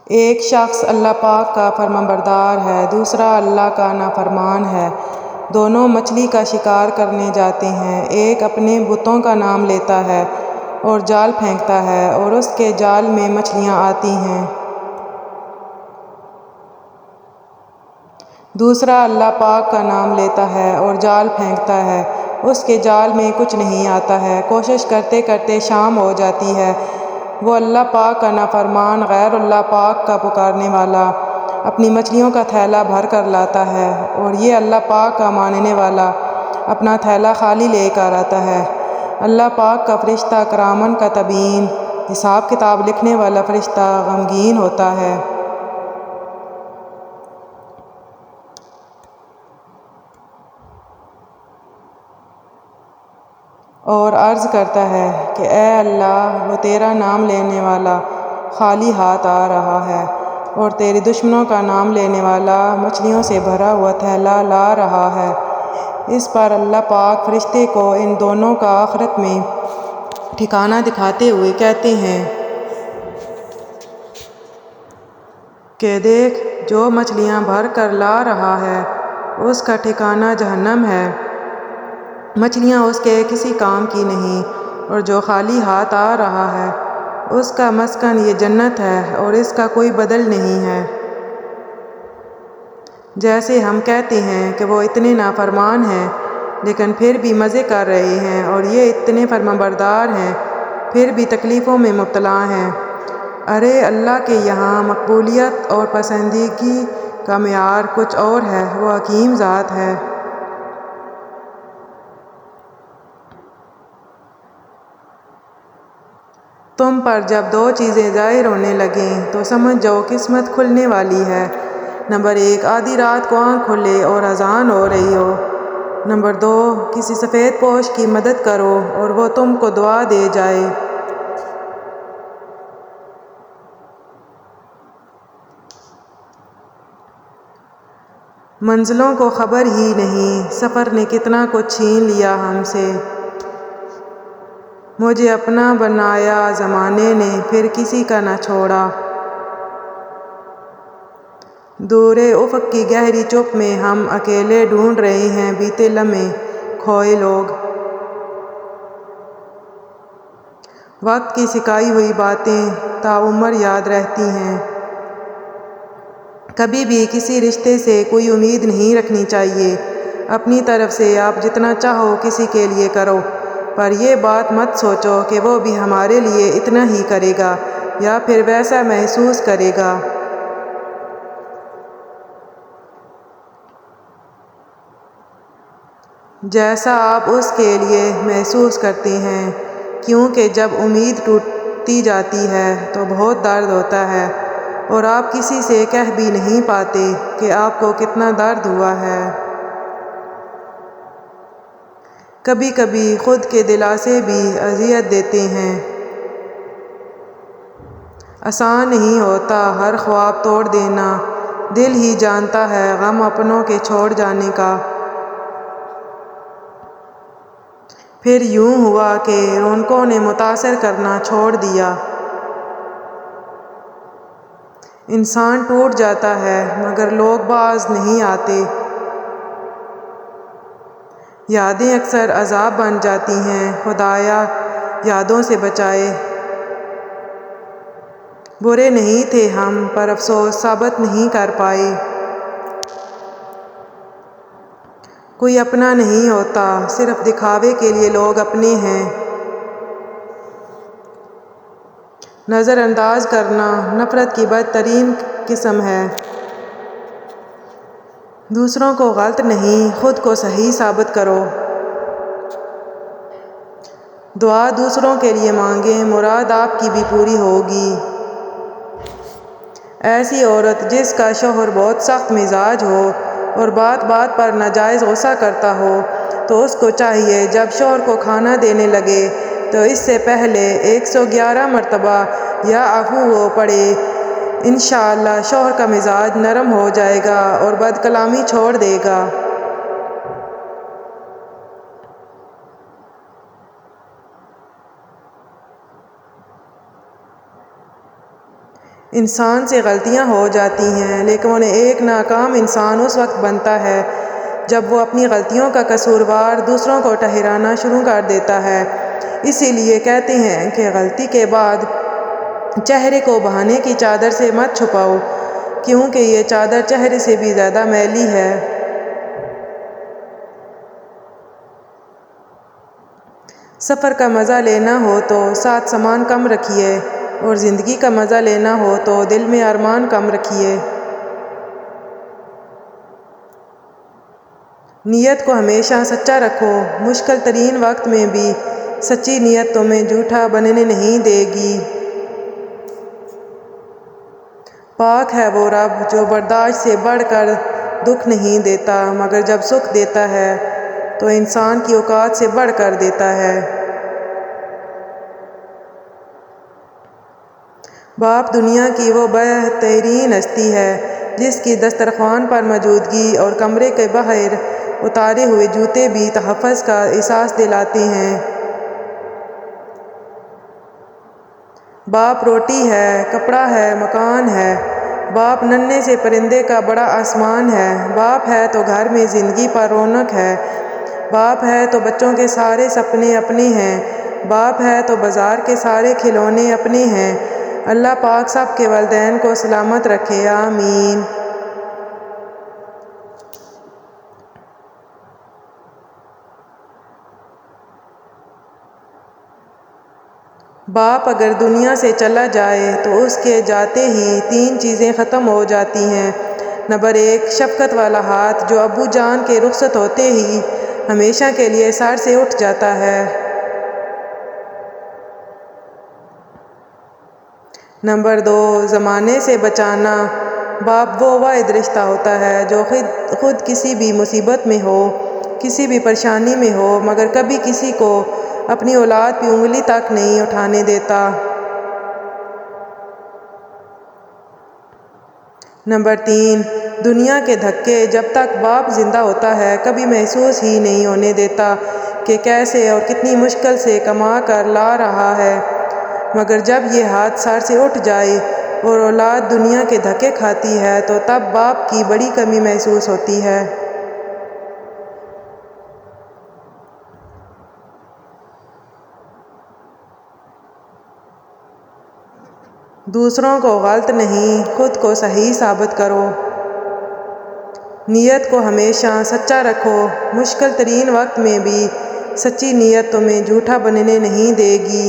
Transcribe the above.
ایک شخص اللہ پاک کا فرمانبردار ہے، دوسرا اللہ کا نافرمان ہے۔ دونوں مچھلی کا شکار کرنے جاتے ہیں۔ ایک اپنے بتوں کا نام لیتا ہے اور جال پھینکتا ہے اور اس کے جال میں مچھلیاں آتی ہیں۔ دوسرا اللہ پاک کا نام لیتا ہے اور جال پھینکتا ہے، اس کے جال میں کچھ نہیں آتا ہے۔ کوشش کرتے کرتے شام ہو جاتی ہے۔ وہ اللہ پاک کا نافرمان غیر اللہ پاک کا پکارنے والا اپنی مچھلیوں کا تھیلا بھر کر لاتا ہے، اور یہ اللہ پاک کا ماننے والا اپنا تھیلا خالی لے کر آتا ہے۔ اللہ پاک کا فرشتہ کرامن کاتبین، حساب کتاب لکھنے والا فرشتہ غمگین ہوتا ہے۔ اور عرض کرتا ہے کہ اے اللہ، وہ تیرا نام لینے والا خالی ہاتھ آ رہا ہے اور تیرے دشمنوں کا نام لینے والا مچھلیوں سے بھرا ہوا تھیلا لا رہا ہے۔ اس پر اللہ پاک فرشتے کو ان دونوں کا آخرت میں ٹھکانہ دکھاتے ہوئے کہتے ہیں کہ دیکھ، جو مچھلیاں بھر کر لا رہا ہے اس کا ٹھکانہ جہنم ہے، مچھلیاں اس کے کسی کام کی نہیں، اور جو خالی ہاتھ آ رہا ہے اس کا مسکن یہ جنت ہے اور اس کا کوئی بدل نہیں ہے۔ جیسے ہم کہتے ہیں کہ وہ اتنے نافرمان ہیں لیکن پھر بھی مزے کر رہے ہیں، اور یہ اتنے فرمانبردار ہیں پھر بھی تکلیفوں میں مبتلا ہیں۔ ارے اللہ کے یہاں مقبولیت اور پسندیدگی کا معیار کچھ اور ہے، وہ حکیم ذات ہے۔ تم پر جب دو چیزیں ظاہر ہونے لگیں تو سمجھ جاؤ قسمت کھلنے والی ہے۔ نمبر 1، آدھی رات کو آنکھ کھلے اور اذان ہو رہی ہو۔ نمبر 2، کسی سفید پوش کی مدد کرو اور وہ تم کو دعا دے جائے۔ منزلوں کو خبر ہی نہیں، سفر نے کتنا کچھ چھین لیا ہم سے۔ مجھے اپنا بنایا زمانے نے پھر کسی کا نہ چھوڑا۔ دور افق کی گہری چپ میں ہم اکیلے ڈھونڈ رہے ہیں بیتے لمحے، کھوئے لوگ۔ وقت کی سکھائی ہوئی باتیں تاعمر یاد رہتی ہیں۔ کبھی بھی کسی رشتے سے کوئی امید نہیں رکھنی چاہیے۔ اپنی طرف سے آپ جتنا چاہو کسی کے لیے کرو، پر یہ بات مت سوچو کہ وہ بھی ہمارے لیے اتنا ہی کرے گا یا پھر ویسا محسوس کرے گا جیسا آپ اس کے لیے محسوس کرتے ہیں، کیونکہ جب امید ٹوٹتی جاتی ہے تو بہت درد ہوتا ہے اور آپ کسی سے کہہ بھی نہیں پاتے کہ آپ کو کتنا درد ہوا ہے۔ کبھی کبھی خود کے دلاسے بھی اذیت دیتے ہیں۔ آسان نہیں ہوتا ہر خواب توڑ دینا، دل ہی جانتا ہے غم اپنوں کے چھوڑ جانے کا۔ پھر یوں ہوا کہ رونقوں نے متاثر کرنا چھوڑ دیا۔ انسان ٹوٹ جاتا ہے مگر لوگ باز نہیں آتے۔ یادیں اکثر عذاب بن جاتی ہیں، خدایا یادوں سے بچائے۔ برے نہیں تھے ہم پر افسوس ثابت نہیں کر پائے۔ کوئی اپنا نہیں ہوتا، صرف دکھاوے کے لیے لوگ اپنے ہیں۔ نظر انداز کرنا نفرت کی بدترین قسم ہے۔ دوسروں کو غلط نہیں، خود کو صحیح ثابت کرو۔ دعا دوسروں کے لیے مانگیں، مراد آپ کی بھی پوری ہوگی۔ ایسی عورت جس کا شوہر بہت سخت مزاج ہو اور بات بات پر ناجائز غصہ کرتا ہو تو اس کو چاہیے جب شوہر کو کھانا دینے لگے تو اس سے پہلے 111 مرتبہ یا عفو وہ پڑھے۔ انشاءاللہ شوہر کا مزاج نرم ہو جائے گا اور بد کلامی چھوڑ دے گا۔ انسان سے غلطیاں ہو جاتی ہیں، لیکن انہیں ایک ناکام انسان اس وقت بنتا ہے جب وہ اپنی غلطیوں کا قصوروار دوسروں کو ٹھہرانا شروع کر دیتا ہے۔ اسی لیے کہتے ہیں کہ غلطی کے بعد چہرے کو بہانے کی چادر سے مت چھپاؤ، کیونکہ یہ چادر چہرے سے بھی زیادہ میلی ہے۔ سفر کا مزہ لینا ہو تو ساتھ سامان کم رکھیے، اور زندگی کا مزہ لینا ہو تو دل میں ارمان کم رکھیے۔ نیت کو ہمیشہ سچا رکھو، مشکل ترین وقت میں بھی سچی نیت تمہیں جھوٹا بننے نہیں دے گی۔ پاک ہے وہ رب جو برداشت سے بڑھ کر دکھ نہیں دیتا، مگر جب سکھ دیتا ہے تو انسان کی اوقات سے بڑھ کر دیتا ہے۔ باپ دنیا کی وہ بہترین ہستی ہے جس کی دسترخوان پر موجودگی اور کمرے کے باہر اتارے ہوئے جوتے بھی تحفظ کا احساس دلاتے ہیں۔ باپ روٹی ہے، کپڑا ہے، مکان ہے۔ باپ ننھے سے پرندے کا بڑا آسمان ہے۔ باپ ہے تو گھر میں زندگی پر رونق ہے۔ باپ ہے تو بچوں کے سارے سپنے اپنے ہیں۔ باپ ہے تو بازار کے سارے کھلونے اپنے ہیں۔ اللہ پاک سب کے والدین کو سلامت رکھے، آمین۔ باپ اگر دنیا سے چلا جائے تو اس کے جاتے ہی 3 چیزیں ختم ہو جاتی ہیں۔ نمبر 1، شفقت والا ہاتھ جو ابو جان کے رخصت ہوتے ہی ہمیشہ کے لیے سر سے اٹھ جاتا ہے۔ نمبر 2، زمانے سے بچانا۔ باپ وہ واحد رشتہ ہوتا ہے جو خود کسی بھی مصیبت میں ہو، کسی بھی پریشانی میں ہو، مگر کبھی کسی کو اپنی اولاد پہ انگلی تک نہیں اٹھانے دیتا۔ نمبر 3، دنیا کے دھکے جب تک باپ زندہ ہوتا ہے کبھی محسوس ہی نہیں ہونے دیتا کہ کیسے اور کتنی مشکل سے کما کر لا رہا ہے، مگر جب یہ ہاتھ سر سے اٹھ جائے اور اولاد دنیا کے دھکے کھاتی ہے تو تب باپ کی بڑی کمی محسوس ہوتی ہے۔ دوسروں کو غلط نہیں، خود کو صحیح ثابت کرو۔ نیت کو ہمیشہ سچا رکھو، مشکل ترین وقت میں بھی سچی نیت تمہیں جھوٹا بننے نہیں دے گی۔